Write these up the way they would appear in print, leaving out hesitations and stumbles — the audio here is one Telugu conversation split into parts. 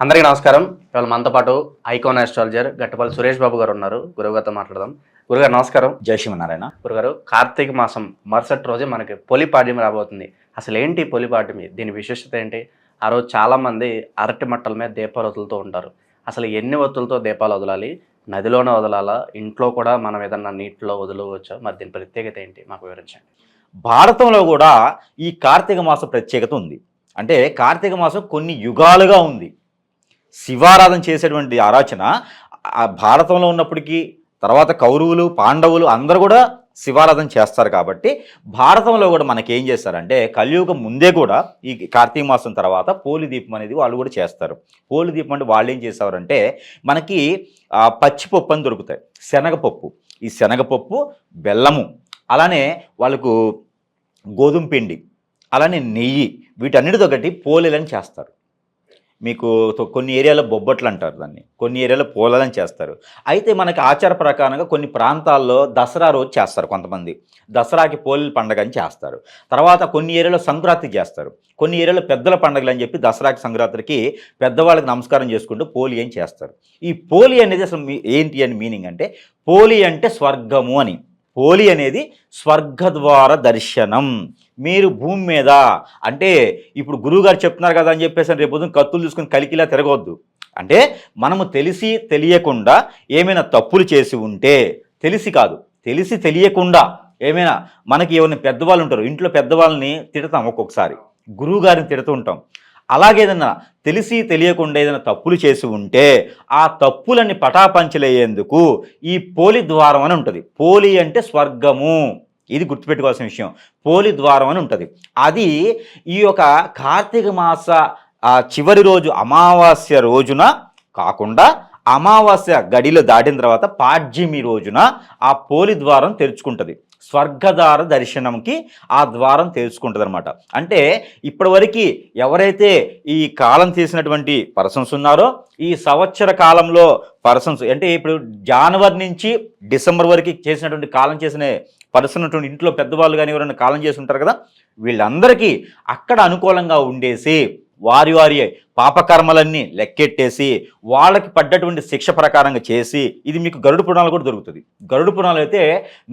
అందరికీ నమస్కారం. ఇవాళ మనతో పాటు ఐకాన్ ఆస్ట్రాలజర్ గట్టపల్లి సురేష్ బాబు గారు ఉన్నారు. గురువుగారితో మాట్లాడదాం. గురుగారు నమస్కారం. జై శ్రీమన్నారాయణ. గురుగారు, కార్తీక మాసం మరుసటి రోజే మనకి పొలిపాడ్యం రాబోతుంది. అసలు ఏంటి పొలిపాడ్యం? దీని విశిష్టత ఏంటి? ఆ రోజు చాలామంది అరటి మట్టల మీద దీపాలు వదులుతూ ఉంటారు. అసలు ఎన్ని ఒత్తులతో దీపాలు వదలాలి? నదిలోనే వదలాలా? ఇంట్లో కూడా మనం ఏదన్నా నీటిలో వదలవచ్చా? మరి దీని ప్రత్యేకత ఏంటి మాకు వివరించండి. భారతంలో కూడా ఈ కార్తీక మాస ప్రత్యేకత ఉంది. అంటే కార్తీక మాసం కొన్ని యుగాలుగా ఉంది. శివారాధన చేసేటువంటి ఆరాచన భారతంలో ఉన్నప్పటికీ తర్వాత కౌరవులు పాండవులు అందరూ కూడా శివారాధన చేస్తారు. కాబట్టి భారతంలో కూడా మనకి ఏం చేస్తారంటే కలియుగం ముందే కూడా ఈ కార్తీక మాసం తర్వాత పోలి దీపం అనేది వాళ్ళు కూడా చేస్తారు. పోలి దీపం అంటే వాళ్ళు ఏం చేసేవారంటే మనకి పచ్చిపప్పు అని దొరుకుతాయి, శనగపప్పు, ఈ శనగపప్పు బెల్లము, అలానే వాళ్ళకు గోధుమ పిండి, అలానే నెయ్యి, వీటన్నిటితో కట్టి పోలేలని చేస్తారు. మీకు కొన్ని ఏరియాలో బొబ్బట్లు అంటారు దాన్ని, కొన్ని ఏరియాలో పోలేలని చేస్తారు. అయితే మనకి ఆచార ప్రకారంగా కొన్ని ప్రాంతాల్లో దసరా రోజు చేస్తారు. కొంతమంది దసరాకి పోలేల పండుగ అని చేస్తారు. తర్వాత కొన్ని ఏరియాలో సంక్రాంతి చేస్తారు. కొన్ని ఏరియాలో పెద్దల పండుగలు అని చెప్పి దసరాకి సంక్రాంతికి పెద్దవాళ్ళకి నమస్కారం చేసుకుంటూ పోలి అని చేస్తారు. ఈ పోలి అనేది అసలు ఏంటి అని మీనింగ్ అంటే, పోలి అంటే స్వర్గము అని. పోలి అనేది స్వర్గద్వార దర్శనం. మీరు భూమి మీద అంటే ఇప్పుడు గురువుగారు చెప్తున్నారు కదా అని చెప్పేసి రేపు పొద్దున్న కత్తులు తీసుకుని కలికిలా తిరగవద్దు. అంటే మనము తెలిసి తెలియకుండా ఏమైనా తప్పులు చేసి ఉంటే, తెలిసి కాదు తెలిసి తెలియకుండా ఏమైనా మనకి ఎవరిని పెద్దవాళ్ళు ఉంటారు, ఇంట్లో పెద్దవాళ్ళని తిడతాం, ఒక్కొక్కసారి గురువుగారిని తిడుతూ ఉంటాం. అలాగే ఏదైనా తెలిసి తెలియకుండా ఏదైనా తప్పులు చేసి ఉంటే ఆ తప్పులని పటాపంచలేయేందుకు ఈ పోలి ద్వారం అని ఉంటుంది. పోలి అంటే స్వర్గము, ఇది గుర్తుపెట్టుకోవాల్సిన విషయం. పోలి ద్వారం అని ఉంటుంది. అది ఈ యొక్క కార్తీక మాస చివరి రోజు అమావాస్య రోజున కాకుండా అమావాస్య గడిలో దాటిన తర్వాత పాడ్యమి రోజున ఆ పోలి ద్వారం తెరుచుకుంటుంది. స్వర్గద్వార దర్శనంకి ఆ ద్వారం తెరుచుకుంటుంది అనమాట. అంటే ఇప్పటివరకు ఎవరైతే ఈ కాలం తీసినటువంటి పర్సన్స్ ఉన్నారో, ఈ సంవత్సర కాలంలో పర్సన్స్ అంటే ఇప్పుడు జనవరి నుంచి డిసెంబర్ వరకు చేసినటువంటి కాలం చేసిన పర్సన్ ఉన్నటువంటి ఇంట్లో పెద్దవాళ్ళు కానీ ఎవరైనా కాలం చేసి ఉంటారు కదా, వీళ్ళందరికీ అక్కడ అనుకూలంగా ఉండేసి వారి పాపకర్మలన్నీ లెక్కెట్టేసి వాళ్ళకి పడ్డటువంటి శిక్ష ప్రకారంగా చేసి, ఇది మీకు గరుడ పురాణాలు కూడా దొరుకుతుంది. గరుడ పురాణాలు అయితే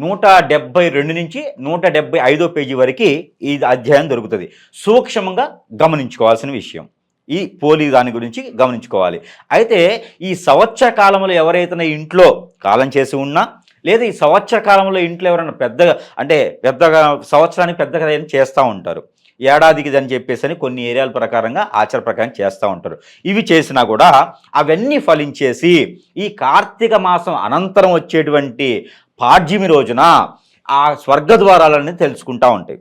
172 నుంచి 175 పేజీ వరకు ఈ అధ్యాయం దొరుకుతుంది. సూక్ష్మంగా గమనించుకోవాల్సిన విషయం ఈ పోలి దాని గురించి గమనించుకోవాలి. అయితే ఈ సంవత్సర కాలంలో ఎవరైతే ఇంట్లో కాలం చేసి ఉన్నా, లేదా ఈ సంవత్సర కాలంలో ఇంట్లో ఎవరైనా పెద్దగా సంవత్సరానికి పెద్దగా చేస్తూ ఉంటారు, ఏడాదికి అని చెప్పేసి కొన్ని ఏరియాల ప్రకారంగా ఆచార ప్రకారం చేస్తూ ఉంటారు. ఇవి చేసినా కూడా అవన్నీ ఫలించేసి ఈ కార్తీక మాసం అనంతరం వచ్చేటువంటి పాడ్యమి రోజున ఆ స్వర్గద్వారాలన్నీ తెలుసుకుంటూ ఉంటాయి.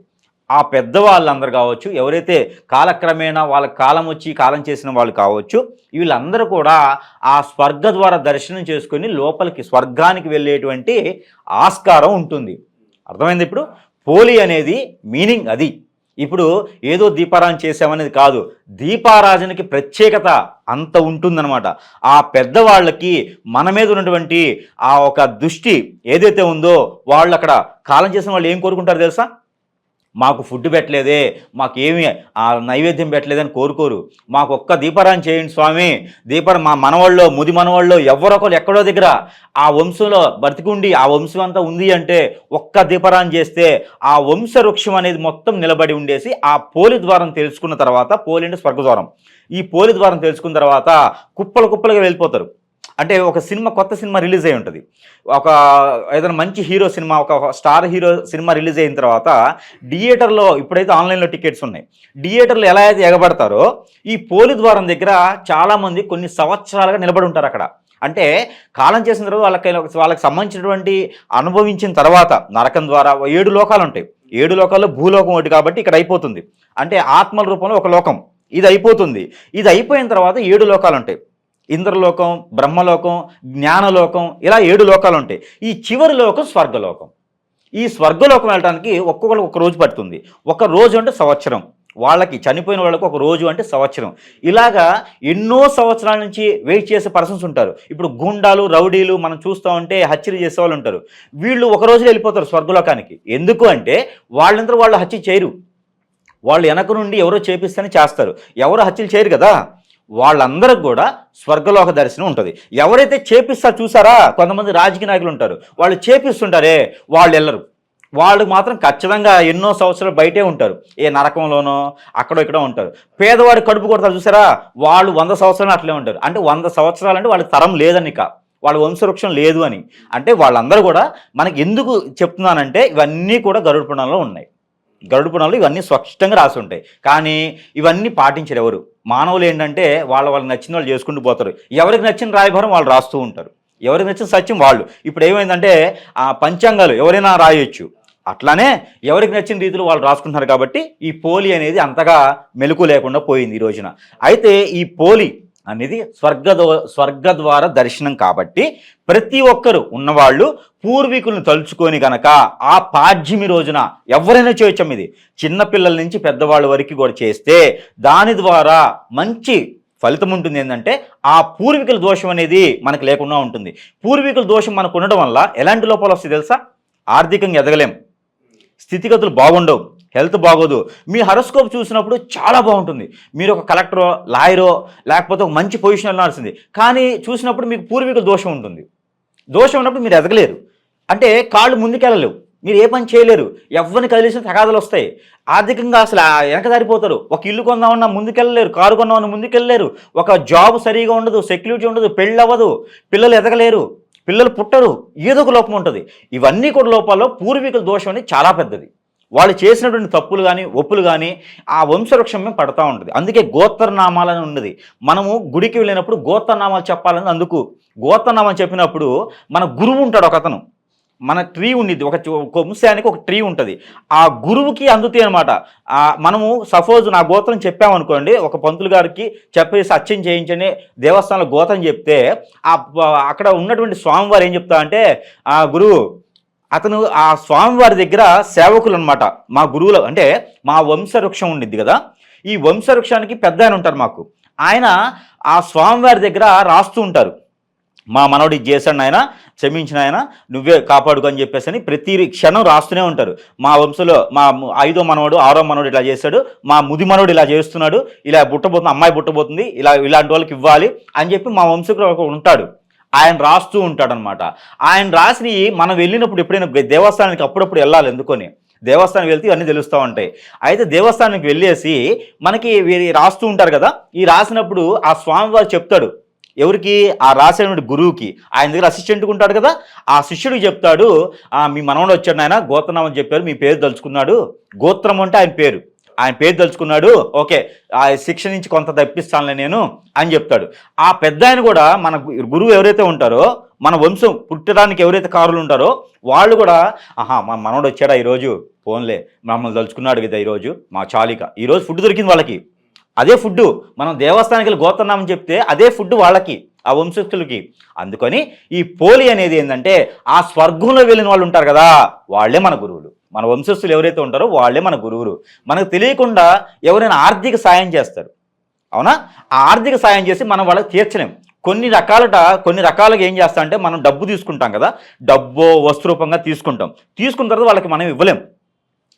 ఆ పెద్దవాళ్ళందరూ కావచ్చు, ఎవరైతే కాలక్రమేణా వాళ్ళ కాలం వచ్చి కాలం చేసిన వాళ్ళు కావచ్చు, వీళ్ళందరూ కూడా ఆ స్వర్గద్వార దర్శనం చేసుకొని లోపలికి స్వర్గానికి వెళ్ళేటువంటి ఆస్కారం ఉంటుంది. అర్థమైంది? ఇప్పుడు పోలి అనేది మీనింగ్ అది. ఇప్పుడు ఏదో దీపారాధన చేసామనేది కాదు, దీపారాధనకి ప్రత్యేకత అంత ఉంటుందన్నమాట. ఆ పెద్దవాళ్ళకి మన మీద ఉన్నటువంటి ఆ ఒక దృష్టి ఏదైతే ఉందో, వాళ్ళు అక్కడ కాలం చేసిన వాళ్ళు ఏం కోరుకుంటారు తెలుసా? మాకు ఫుడ్ పెట్టలేదే, మాకేమి ఆ నైవేద్యం పెట్టలేదని కోరుకోరు. మాకు ఒక్క దీపారాధన చేయండి స్వామి, మా మనవాళ్ళు ముది మనవాళ్ళు ఎవరొకరు ఎక్కడో దగ్గర ఆ వంశంలో బతికుండి ఆ వంశం అంతా ఉంది అంటే ఒక్క దీపారాధన చేస్తే ఆ వంశ వృక్షం అనేది మొత్తం నిలబడి ఉండేసి ఆ పోలి ద్వారం తెలుసుకున్న తర్వాత, పోలి అంటే స్వర్గద్వారం, ఈ పోలి ద్వారం తెలుసుకున్న తర్వాత కుప్పలుగా వెళ్ళిపోతారు. అంటే ఒక సినిమా, కొత్త సినిమా రిలీజ్ అయి ఉంటుంది, ఒక ఏదైనా మంచి హీరో సినిమా, ఒక స్టార్ హీరో సినిమా రిలీజ్ అయిన తర్వాత థియేటర్లో, ఇప్పుడైతే ఆన్లైన్లో టికెట్స్ ఉన్నాయి, థియేటర్లో ఎలా అయితే ఎగబడతారో ఈ పోలి ద్వారం దగ్గర చాలామంది కొన్ని సంవత్సరాలుగా నిలబడి ఉంటారు అక్కడ. అంటే కాలం చేసిన తర్వాత వాళ్ళకి సంబంధించినటువంటి అనుభవించిన తర్వాత నరకం ద్వారా 7 లోకాలు ఉంటాయి. 7 లోకాల్లో భూలోకం ఒకటి కాబట్టి ఇక్కడ అయిపోతుంది. అంటే ఆత్మల రూపంలో ఒక లోకం ఇది అయిపోతుంది. ఇది అయిపోయిన తర్వాత 7 లోకాలు ఉంటాయి. ఇంద్రలోకం, బ్రహ్మలోకం, జ్ఞానలోకం, ఇలా 7 లోకాలు ఉంటాయి. ఈ చివరి లోకం స్వర్గలోకం. ఈ స్వర్గలోకం వెళ్ళడానికి ఒక్కొక్కరికి ఒక రోజు పడుతుంది. ఒక రోజు అంటే సంవత్సరం, వాళ్ళకి చనిపోయిన వాళ్ళకి ఒక రోజు అంటే సంవత్సరం. ఇలాగా ఎన్నో సంవత్సరాల నుంచి వెయిట్ చేసే పర్సన్స్ ఉంటారు. ఇప్పుడు గుండాలు, రౌడీలు మనం చూస్తూ ఉంటే హత్యలు చేసే వాళ్ళు ఉంటారు. వీళ్ళు ఒక రోజులో వెళ్ళిపోతారు స్వర్గలోకానికి. ఎందుకు అంటే వాళ్ళందరూ వాళ్ళు హత్య చేయరు, వాళ్ళు వెనక నుండి ఎవరో చేపిస్తేనే చేస్తారు. ఎవరో హత్యలు చేయరు కదా, వాళ్ళందరికి కూడా స్వర్గలోక దర్శనం ఉంటుంది. ఎవరైతే చేపిస్తారు చూసారా, కొంతమంది రాజకీయ నాయకులు ఉంటారు, వాళ్ళు చేపిస్తుంటారే వాళ్ళు వెళ్ళరు. వాళ్ళు మాత్రం ఖచ్చితంగా ఎన్నో సంవత్సరాలు బయటే ఉంటారు, ఏ నరకంలోనో అక్కడో ఇక్కడ ఉంటారు. పేదవాడి కడుపు కొడతారు చూసారా, వాళ్ళు 100 సంవత్సరాలు అట్లే ఉంటారు. అంటే 100 సంవత్సరాలు అంటే వాళ్ళకి తరం లేదని, వాళ్ళ వంశవృక్షం లేదు అని. అంటే వాళ్ళందరూ కూడా మనకి ఎందుకు చెప్తున్నానంటే ఇవన్నీ కూడా గరుడ పురాణంలో ఉన్నాయి. గరుడ పురాణంలో ఇవన్నీ స్పష్టంగా రాసి ఉంటాయి. కానీ ఇవన్నీ పాటించరు ఎవరు. మానవులు ఏంటంటే వాళ్ళకి నచ్చిన వాళ్ళు చేసుకుంటూ పోతారు. ఎవరికి నచ్చిన రాయభారం వాళ్ళు రాస్తూ ఉంటారు, ఎవరికి నచ్చిన సత్యం వాళ్ళు. ఇప్పుడు ఏమైందంటే ఆ పంచాంగాలు ఎవరైనా రాయొచ్చు, అట్లానే ఎవరికి నచ్చిన రీతిలో వాళ్ళు రాసుకుంటున్నారు. కాబట్టి ఈ పోలి అనేది అంతగా మెలకు లేకుండా పోయింది ఈ రోజున. అయితే ఈ పోలి అనేది స్వర్గద్వార దర్శనం కాబట్టి ప్రతి ఒక్కరు ఉన్నవాళ్ళు పూర్వీకులను తలుచుకొని గనక ఆ పాడ్యమి రోజున ఎవరైనా చేయొచ్చం. ఇది చిన్నపిల్లల నుంచి పెద్దవాళ్ళ వరకు కూడా చేస్తే దాని ద్వారా మంచి ఫలితం ఉంటుంది. ఏంటంటే ఆ పూర్వీకుల దోషం అనేది మనకు లేకుండా ఉంటుంది. పూర్వీకుల దోషం మనకు ఉండడం వల్ల ఎలాంటి లోపాలు వస్తాయి తెలుసా? ఆర్థికంగా ఎదగలేం, స్థితిగతులు బాగుండవు, హెల్త్ బాగోదు. మీ హరోస్కోప్ చూసినప్పుడు చాలా బాగుంటుంది, మీరు ఒక కలెక్టరో లాయరో లేకపోతే ఒక మంచి పొజిషన్ వెళ్ళాల్సింది. కానీ చూసినప్పుడు మీకు పూర్వీకుల దోషం ఉంటుంది. దోషం ఉన్నప్పుడు మీరు ఎదగలేరు, అంటే కాళ్ళు ముందుకెళ్ళలేవు, మీరు ఏ పని చేయలేరు, ఎవరిని కదిలేసిన తగాదాలు వస్తాయి. ఆర్థికంగా అసలు వెనకదారిపోతారు. ఒక ఇల్లు కొందామన్నా ముందుకెళ్ళలేరు, కారు కొందామన్నా ముందుకెళ్ళలేరు, ఒక జాబ్ సరిగా ఉండదు, సెక్యూరిటీ ఉండదు, పెళ్ళి అవ్వదు, పిల్లలు ఎదగలేరు, పిల్లలు పుట్టరు, ఏదో ఒక లోపం ఉంటుంది. ఇవన్నీ కూడా లోపాల్లో పూర్వీకుల దోషం అనేది చాలా పెద్దది. వాళ్ళు చేసినటువంటి తప్పులు కానీ ఒప్పులు కానీ ఆ వంశవృక్షం మీద పడతా ఉంటుంది. అందుకే గోత్రనామాలని ఉన్నది. మనము గుడికి వెళ్ళినప్పుడు గోత్రనామాలు చెప్పాలని, అందుకు గోత్రనామాలు చెప్పినప్పుడు మన గురువు ఉంటాడు ఒక అతను, మన ట్రీ ఉండిద్ది, ఒక వంశానికి ఒక ట్రీ ఉంటుంది, ఆ గురువుకి అందుతాయి అనమాట. మనము సపోజ్ నా గోత్రం చెప్పామనుకోండి, ఒక పంతులు గారికి చెప్పేసి అచ్చం చేయించని దేవస్థానంలో గోత్రం చెప్తే అక్కడ ఉన్నటువంటి స్వామివారు ఏం చెప్తా అంటే, ఆ గురువు అతను ఆ స్వామివారి దగ్గర సేవకులు అనమాట, మా గురువులు అంటే మా వంశవృక్షం ఉండిద్ది కదా, ఈ వంశవృక్షానికి పెద్ద ఆయన ఉంటారు మాకు, ఆయన ఆ స్వామివారి దగ్గర రాస్తూ ఉంటారు, మా మనవడు ఇది చేశాడు ఆయన, క్షమించిన ఆయన, నువ్వే కాపాడుకు అని చెప్పేసి అని ప్రతి క్షణం రాస్తూనే ఉంటారు. మా వంశంలో మా 5వ మనవడు 6వ మనవడు ఇలా చేశాడు, మా ముది మనవడు ఇలా చేస్తున్నాడు, ఇలా పుట్టబోతుంది, అమ్మాయి పుట్టబోతుంది, ఇలాంటి వాళ్ళకి ఇవ్వాలి అని చెప్పి మా వంశకు ఉంటాడు. ఆయన రాస్తూ ఉంటాడనమాట. ఆయన రాసి మనం వెళ్ళినప్పుడు ఎప్పుడైనా దేవస్థానానికి అప్పుడప్పుడు వెళ్ళాలి, ఎందుకొని దేవస్థానం వెళ్తే ఇవన్నీ తెలుస్తూ ఉంటాయి. అయితే దేవస్థానానికి వెళ్ళేసి మనకి రాస్తూ ఉంటారు కదా, ఈ రాసినప్పుడు ఆ స్వామివారు చెప్తాడు ఎవరికి, ఆ రాసేటువంటి గురువుకి, ఆయన దగ్గర అసిస్టెంట్గా ఉంటాడు కదా, ఆ శిష్యుడికి చెప్తాడు, మీ మనవడు వచ్చాడు ఆయన గోత్రనామం చెప్పారు, మీ పేరు తలుచుకున్నాడు, గోత్రం అంటే ఆయన పేరు తలుచుకున్నాడు, ఓకే ఆ శిక్ష నుంచి కొంత తప్పిస్తానులే నేను అని చెప్తాడు. ఆ పెద్ద ఆయన కూడా మన గురువు ఎవరైతే ఉంటారో, మన వంశం పుట్టడానికి ఎవరైతే కారులు ఉంటారో వాళ్ళు కూడా, మా మనవడు వచ్చాడా ఈరోజు, ఫోన్లే మమ్మల్ని తలుచుకున్నాడు కదా ఈరోజు, మా చాలిక ఈరోజు ఫుడ్ దొరికింది వాళ్ళకి, అదే ఫుడ్. మనం దేవస్థానానికి వెళ్ళి గోత్రనామం చెప్తే అదే ఫుడ్ వాళ్ళకి, ఆ వంశస్థులకి. అందుకని ఈ పోలి అనేది ఏంటంటే ఆ స్వర్గంలో వెళ్ళిన వాళ్ళు ఉంటారు కదా, వాళ్ళే మన గురువులు. మన వంశస్థులు ఎవరైతే ఉంటారో వాళ్ళే మన గురువులు. మనకు తెలియకుండా ఎవరైనా ఆర్థిక సాయం చేస్తారు, అవునా, ఆ ఆర్థిక సాయం చేసి మనం వాళ్ళకి తీర్చలేం. కొన్ని రకాలుగా ఏం చేస్తా అంటే, మనం డబ్బు తీసుకుంటాం కదా, డబ్బు వస్తు రూపంగా తీసుకున్న తర్వాత వాళ్ళకి మనం ఇవ్వలేం.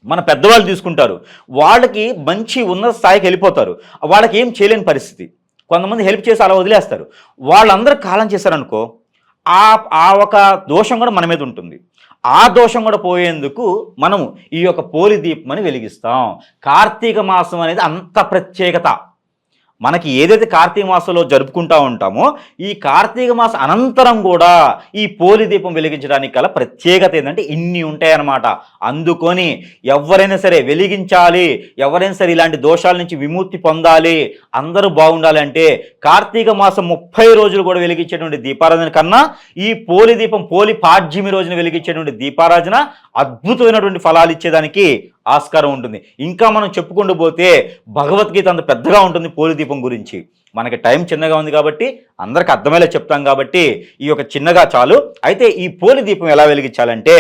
మన పెద్దవాళ్ళు తీసుకుంటారు, వాళ్ళకి మంచి ఉన్నత స్థాయికి వెళ్ళిపోతారు, వాళ్ళకి ఏం చేయలేని పరిస్థితి. కొంతమంది హెల్ప్ చేసి అలా వదిలేస్తారు. వాళ్ళందరూ కాలం చేశారనుకో, ఆ ఒక దోషం కూడా మన మీద ఉంటుంది. ఆ దోషం కూడా పోయేందుకు మనము ఈ యొక్క పోలి దీపమని వెలిగిస్తాం. కార్తీక మాసం అనేది అంత ప్రత్యేకత. మనకి ఏదైతే కార్తీక మాసంలో జరుపుకుంటూ ఉంటామో, ఈ కార్తీక మాసం అనంతరం కూడా ఈ పోలి దీపం వెలిగించడానికి గల ప్రత్యేకత ఏంటంటే ఇన్ని ఉంటాయన్నమాట. అందుకొని ఎవరైనా సరే వెలిగించాలి, ఎవరైనా సరే ఇలాంటి దోషాల నుంచి విముక్తి పొందాలి, అందరూ బాగుండాలి అంటే కార్తీక మాసం 30 రోజులు కూడా వెలిగించేటువంటి దీపారాధన కన్నా ఈ పోలి దీపం, పోలి పాడ్యమి రోజున వెలిగించేటువంటి దీపారాధన అద్భుతమైనటువంటి ఫలాలు ఇచ్చేదానికి ఆస్కారం ఉంటుంది. ఇంకా మనం చెప్పుకుంటూ పోతే భగవద్గీత అంత పెద్దగా ఉంటుంది పోలి దీపం గురించి. మనకి టైం చిన్నగా ఉంది కాబట్టి అందరికి అర్థమయ్యేలా చెప్తాం కాబట్టి ఈ యొక్క చిన్నగా చాలు. అయితే ఈ పోలి దీపం ఎలా వెలిగించాలంటే,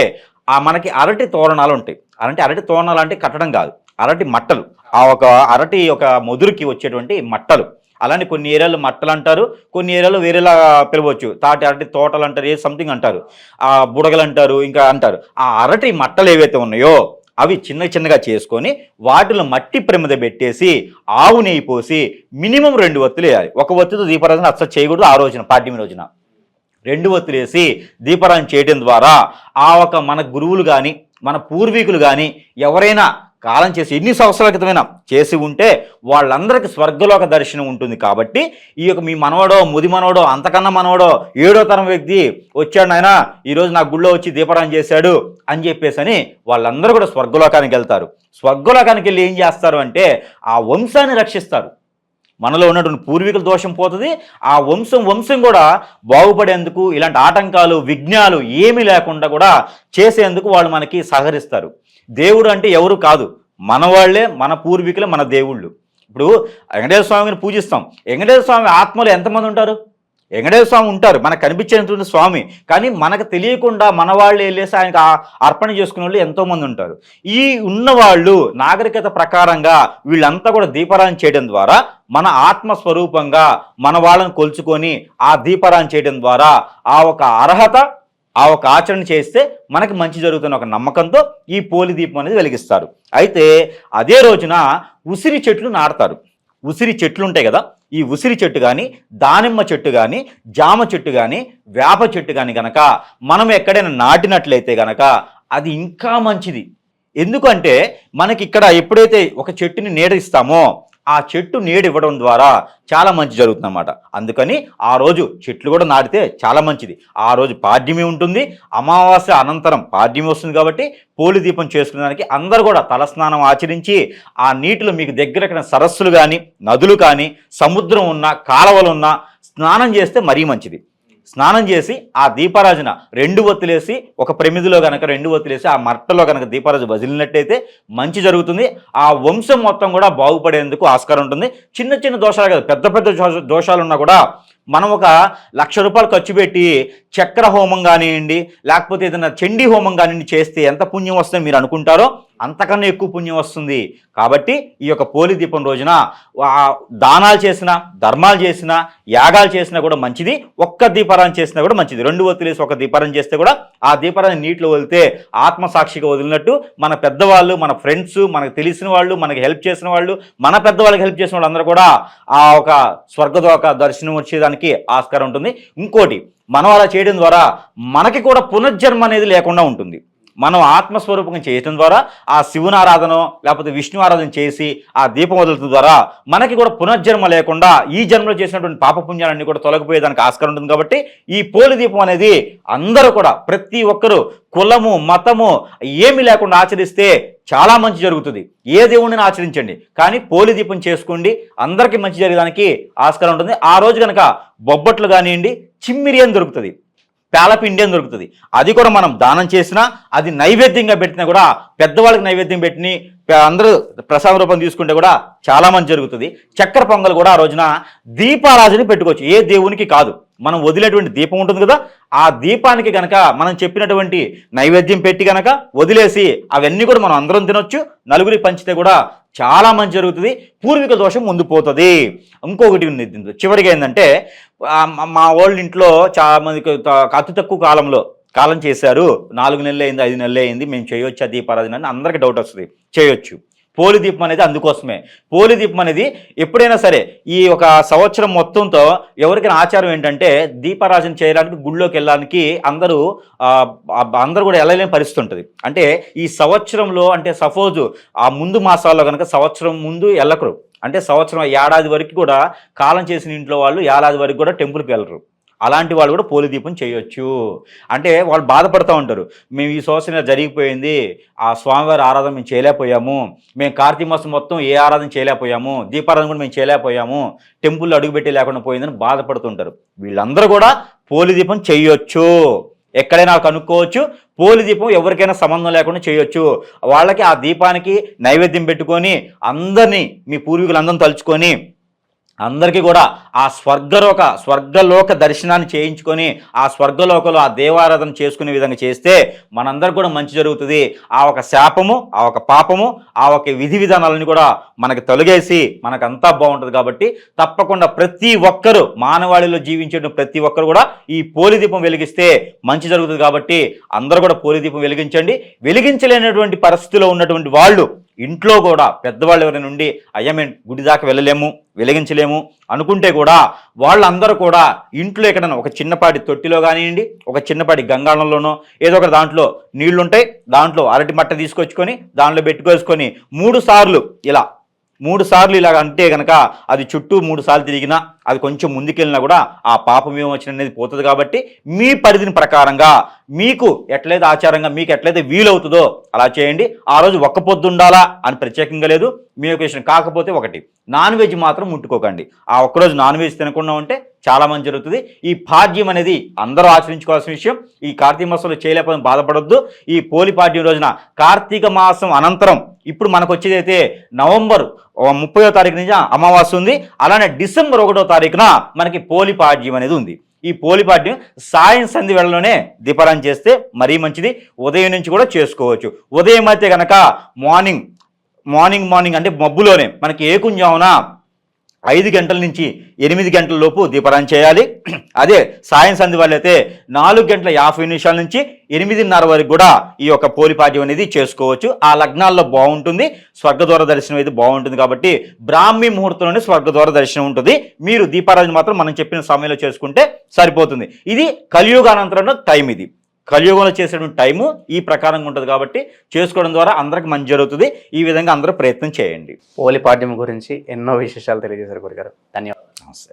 మనకి అరటి తోరణాలు ఉంటాయి. అరటి తోరణాలు అంటే కట్టడం కాదు, అరటి మట్టలు, ఆ ఒక అరటి ఒక మొదురుకి వచ్చేటువంటి మట్టలు. అలానే కొన్ని ఏరియాలో మట్టలు అంటారు, కొన్ని ఏరియాలో వేరేలా పిలవచ్చు, అరటి తోటలు అంటారు, సంథింగ్ అంటారు, బుడగలు అంటారు, ఇంకా అంటారు. ఆ అరటి మట్టలు ఏవైతే ఉన్నాయో అవి చిన్న చిన్నగా చేసుకొని వాటిలో మట్టి ప్రమిద పెట్టేసి ఆవు నెయ్యి పోసి మినిమం 2 ఒత్తులు వేయాలి. ఒక ఒత్తితో దీపారాధన అసలు చేయకూడదు. ఆ రోజున పాడ్యమి రోజున 2 ఒత్తులు వేసి దీపారాధన చేయడం ద్వారా ఆ ఒక మన గురువులు కానీ మన పూర్వీకులు కానీ ఎవరైనా కాలం చేసి ఎన్ని సంవత్సరాల క్రితమైనా చేసి ఉంటే వాళ్ళందరికీ స్వర్గలోక దర్శనం ఉంటుంది. కాబట్టి ఈ యొక్క మీ మనవడో ముది మనవడో అంతకన్నా మనవడో 7వ తరం వ్యక్తి వచ్చాడు నాయన ఈరోజు నా గుళ్ళో వచ్చి దీపారాధన చేశాడు అని చెప్పేసి అని వాళ్ళందరూ కూడా స్వర్గలోకానికి వెళ్తారు. స్వర్గలోకానికి వెళ్ళి ఏం చేస్తారు అంటే ఆ వంశాన్ని రక్షిస్తారు. మనలో ఉన్నటువంటి పూర్వీకుల దోషం పోతుంది. ఆ వంశం కూడా బాగుపడేందుకు ఇలాంటి ఆటంకాలు విఘ్నాలు ఏమీ లేకుండా కూడా చేసేందుకు వాళ్ళు మనకి సహకరిస్తారు. దేవుడు అంటే ఎవరు కాదు, మన వాళ్ళే, మన పూర్వీకులే మన దేవుళ్ళు. ఇప్పుడు వెంకటేశ్వర స్వామిని పూజిస్తాం. వెంకటేశ్వర స్వామి ఆత్మలు ఎంతమంది ఉంటారు? వెంకటేశ్వర స్వామి ఉంటారు, మనకు కనిపించేటువంటి స్వామి. కానీ మనకు తెలియకుండా మన వాళ్ళు వెళ్ళేసి ఆయనకు అర్పణ చేసుకునే వాళ్ళు ఎంతోమంది ఉంటారు. ఈ ఉన్నవాళ్ళు నాగరికత ప్రకారంగా వీళ్ళంతా కూడా దీపారాధన చేయడం ద్వారా మన ఆత్మస్వరూపంగా మన వాళ్ళని కొలుచుకొని ఆ దీపారాధన చేయడం ద్వారా ఆ ఒక అర్హత ఆ ఒక ఆచరణ చేస్తే మనకి మంచి జరుగుతున్న ఒక నమ్మకంతో ఈ పోలి దీపం అనేది వెలిగిస్తారు. అయితే అదే రోజున ఉసిరి చెట్లు నాడతారు. ఉసిరి చెట్లు ఉంటాయి కదా, ఈ ఉసిరి చెట్టు కానీ దానిమ్మ చెట్టు కానీ జామ చెట్టు కానీ వేప చెట్టు కానీ గనక మనం ఎక్కడైనా నాటినట్లయితే గనక అది ఇంకా మంచిది. ఎందుకంటే మనకి ఇక్కడ ఎప్పుడైతే ఒక చెట్టుని నీడ ఇస్తామో ఆ చెట్టు నీడ ఇవ్వడం ద్వారా చాలా మంచి జరుగుతుందన్నమాట. అందుకని ఆ రోజు చెట్లు కూడా నాటితే చాలా మంచిది. ఆ రోజు పాడ్యమి ఉంటుంది, అమావాస్య అనంతరం పాడ్యమి వస్తుంది. కాబట్టి పోలి దీపం చేసుకునేదానికి అందరూ కూడా తలస్నానం ఆచరించి ఆ నీటిలో మీకు దగ్గర సరస్సులు కానీ నదులు కానీ సముద్రం ఉన్నా కాలవలు ఉన్నా స్నానం చేస్తే మరీ మంచిది. స్నానం చేసి ఆ దీపారాజన 2 ఒత్తులేసి ఒక ప్రమిదిలో కనుక 2 ఒత్తులేసి ఆ మట్టలో కనుక దీపారాజు వదిలినట్టయితే మంచి జరుగుతుంది. ఆ వంశం మొత్తం కూడా బాగుపడేందుకు ఆస్కారం ఉంటుంది. చిన్న చిన్న దోషాలు కాదు, పెద్ద పెద్ద దోషాలు ఉన్నా కూడా మనం ఒక ₹1,00,000 ఖర్చు పెట్టి చక్ర హోమం కానివ్వండి లేకపోతే ఏదైనా చండీ హోమం కానివ్వండి చేస్తే ఎంత పుణ్యం వస్తుందో మీరు అనుకుంటారో అంతకన్నా ఎక్కువ పుణ్యం వస్తుంది. కాబట్టి ఈ యొక్క పోలి దీపం రోజున దానాలు చేసినా ధర్మాలు చేసినా యాగాలు చేసినా కూడా మంచిది. ఒక్క దీపారాధన చేసినా కూడా మంచిది. 2 ఒత్తులేసి ఒక దీపారాధన చేస్తే కూడా ఆ దీపారాధన నీటిలో వదిలితే ఆత్మసాక్షిగా వదిలినట్టు. మన పెద్దవాళ్ళు, మన ఫ్రెండ్స్, మనకు తెలిసిన వాళ్ళు, మనకి హెల్ప్ చేసిన వాళ్ళు, మన పెద్దవాళ్ళకి హెల్ప్ చేసిన వాళ్ళు అందరూ కూడా ఆ ఒక స్వర్గలోక దర్శనం వచ్చేదానికి ఆస్కారం ఉంటుంది. ఇంకోటి, మనం అలా చేయడం ద్వారా మనకి కూడా పునర్జన్మ అనేది లేకుండా ఉంటుంది. మనం ఆత్మస్వరూపంగా చేయటం ద్వారా ఆ శివుని ఆరాధన లేకపోతే విష్ణు ఆరాధన చేసి ఆ దీపం వదలటం ద్వారా మనకి కూడా పునర్జన్మ లేకుండా ఈ జన్మలో చేసినటువంటి పాపపుణ్యాలన్నీ కూడా తొలగిపోయేదానికి ఆస్కారం ఉంటుంది. కాబట్టి ఈ పోలి దీపం అనేది అందరూ కూడా ప్రతి ఒక్కరూ కులము మతము ఏమీ లేకుండా ఆచరిస్తే చాలా మంచి జరుగుతుంది. ఏ దేవుడిని ఆచరించండి కానీ పోలి దీపం చేసుకోండి, అందరికీ మంచి జరగడానికి ఆస్కారం ఉంటుంది. ఆ రోజు కనుక బొబ్బట్లు కానివ్వండి, చిమ్మిరి అని దొరుకుతుంది, పేలపిండి అని దొరుకుతుంది. అది కూడా మనం దానం చేసినా అది నైవేద్యంగా పెట్టినా కూడా పెద్దవాళ్ళకి నైవేద్యం పెట్టిని అందరూ ప్రసాద రూపం తీసుకుంటే కూడా చాలా మంచి జరుగుతుంది. చక్కెర పొంగల్ కూడా ఆ రోజున దీపారాజుని పెట్టుకోవచ్చు. ఏ దేవునికి కాదు, మనం వదిలేటువంటి దీపం ఉంటుంది కదా, ఆ దీపానికి కనుక మనం చెప్పినటువంటి నైవేద్యం పెట్టి కనుక వదిలేసి అవన్నీ కూడా మనం అందరం తినొచ్చు. నలుగురికి పంచితే కూడా చాలా మంచి జరుగుతుంది. పూర్వీక దోషం ముందు పోతుంది. ఇంకొకటి ఉంది చివరిగా ఏంటంటే, మా వాళ్ళ ఇంట్లో చాలా మందికి అతి తక్కువ కాలం చేశారు, 4 నెలలు అయింది 5 నెలలు అయింది, మేము చేయొచ్చు ఆ దీపారాధన అని అందరికీ డౌట్ వస్తుంది. చేయొచ్చు. పోలి దీపం అనేది అందుకోసమే. పోలి దీపం అనేది ఎప్పుడైనా సరే ఈ ఒక సంవత్సరం మొత్తంతో ఎవరికైనా ఆచారం ఏంటంటే దీపారాధన చేయడానికి గుళ్ళోకి వెళ్ళడానికి అందరూ కూడా వెళ్ళలేని పరిస్థితి ఉంటుంది. అంటే ఈ సంవత్సరంలో అంటే సపోజు ఆ ముందు మాసాల్లో కనుక సంవత్సరం ముందు వెళ్ళకరు, అంటే సంవత్సరం ఏడాది వరకు కూడా కాలం చేసిన ఇంట్లో వాళ్ళు ఏడాది వరకు కూడా టెంపుల్కి వెళ్ళరు. అలాంటి వాళ్ళు కూడా పోలి దీపం చేయొచ్చు. అంటే వాళ్ళు బాధపడుతూ ఉంటారు, మేము ఈ సంవత్సరం జరిగిపోయింది, ఆ స్వామివారి ఆరాధన మేము చేయలేకపోయాము, మేము కార్తీక మాసం మొత్తం ఏ ఆరాధన చేయలేకపోయాము, దీపారాధన కూడా మేము చేయలేకపోయాము, టెంపుల్లో అడుగుపెట్టి లేకుండా పోయిందని బాధపడుతుంటారు. వీళ్ళందరూ కూడా పోలి దీపం చేయొచ్చు. ఎక్కడైనా కనుక్కోవచ్చు. పోలి దీపం ఎవరికైనా సంబంధం లేకుండా చేయొచ్చు. వాళ్ళకి ఆ దీపానికి నైవేద్యం పెట్టుకొని అందరినీ మీ పూర్వీకులందరినీ తలుచుకొని అందరికీ కూడా ఆ స్వర్గలోక దర్శనాన్ని చేయించుకొని ఆ స్వర్గలోకలో ఆ దేవారాధన చేసుకునే విధంగా చేస్తే మనందరికి కూడా మంచి జరుగుతుంది. ఆ ఒక శాపము, ఆ ఒక పాపము, ఆ ఒక విధి విధానాలను కూడా మనకి తొలగేసి మనకంతా బాగుంటుంది. కాబట్టి తప్పకుండా ప్రతి ఒక్కరూ, మానవాళిలో జీవించే ప్రతి ఒక్కరు కూడా ఈ పోలి దీపం వెలిగిస్తే మంచి జరుగుతుంది. కాబట్టి అందరూ కూడా పోలి దీపం వెలిగించండి. వెలిగించలేనటువంటి పరిస్థితిలో ఉన్నటువంటి వాళ్ళు ఇంట్లో కూడా పెద్దవాళ్ళు ఎవరైనా ఉండి అయ్యా మేము గుడి దాకా వెళ్ళలేము, వెలిగించలేము అనుకుంటే కూడా వాళ్ళందరూ కూడా ఇంట్లో ఎక్కడైనా ఒక చిన్నపాటి తొట్టిలో కానివ్వండి, ఒక చిన్నపాటి గంగాళంలోనో ఏదో ఒక దాంట్లో నీళ్లుంటాయి, దాంట్లో అరటి మట్ట తీసుకొచ్చుకొని దాంట్లో పెట్టుకొచ్చుకొని 3 సార్లు ఇలాగ అంటే కనుక అది చుట్టూ 3 సార్లు తిరిగినా అది కొంచెం ముందుకెళ్ళినా కూడా ఆ పాపం విమోచన అనేది పోతుంది. కాబట్టి మీ పరిధిని ప్రకారంగా మీకు ఎట్లయితే ఆచారంగా మీకు ఎట్లయితే వీలవుతుందో అలా చేయండి. ఆ రోజు ఒక్క పొద్దు ఉండాలా అని ప్రత్యేకంగా లేదు. మీ యొక్క విషయం కాకపోతే ఒకటి, నాన్ వెజ్ మాత్రం ముట్టుకోకండి. ఆ ఒక్కరోజు నాన్ వెజ్ తినకుండా ఉంటే చాలా మంచి జరుగుతుంది. ఈ పాడ్యం అనేది అందరూ ఆచరించుకోవాల్సిన విషయం. ఈ కార్తీక మాసంలో చేయలేకపోతే బాధపడొద్దు. ఈ పోలి పాడ్యం రోజున కార్తీక మాసం అనంతరం ఇప్పుడు మనకు వచ్చేదైతే నవంబర్ 30వ తారీఖు నుంచి అమావాస్య ఉంది. అలానే డిసెంబర్ 1వ తారీఖున మనకి పోలి పాడ్యం అనేది ఉంది. ఈ పోలి పాడ్యం సాయం సంధి వేళలోనే దీపారాధన చేస్తే మరీ మంచిది. ఉదయం నుంచి కూడా చేసుకోవచ్చు. ఉదయం అయితే కనుక మార్నింగ్ అంటే మబ్బులోనే మనకి ఏకుంజామున 5 గంటల నుంచి 8 గంటల లోపు దీపారాధన చేయాలి. అదే సాయం సంధి వాళ్ళైతే 4:50 నుంచి 8:30 వరకు కూడా ఈ యొక్క పోలిపాడ్యం అనేది చేసుకోవచ్చు. ఆ లగ్నాల్లో బాగుంటుంది. స్వర్గద్వార దర్శనం అయితే బాగుంటుంది. కాబట్టి బ్రాహ్మీ ముహూర్తంలోనే స్వర్గద్వార దర్శనం ఉంటుంది. మీరు దీపారాధన మాత్రం మనం చెప్పిన సమయంలో చేసుకుంటే సరిపోతుంది. ఇది కలియుగానంతరంలో టైం. ఇది కలియుగంలో చేసేటువంటి టైము ఈ ప్రకారంగా ఉంటుంది. కాబట్టి చేసుకోవడం ద్వారా అందరికి మంచి జరుగుతుంది. ఈ విధంగా అందరూ ప్రయత్నం చేయండి. పోలి పాడ్యం గురించి ఎన్నో విశేషాలు తెలియజేశారు గురుగారు. ధన్యవాదాలు. నమస్తే.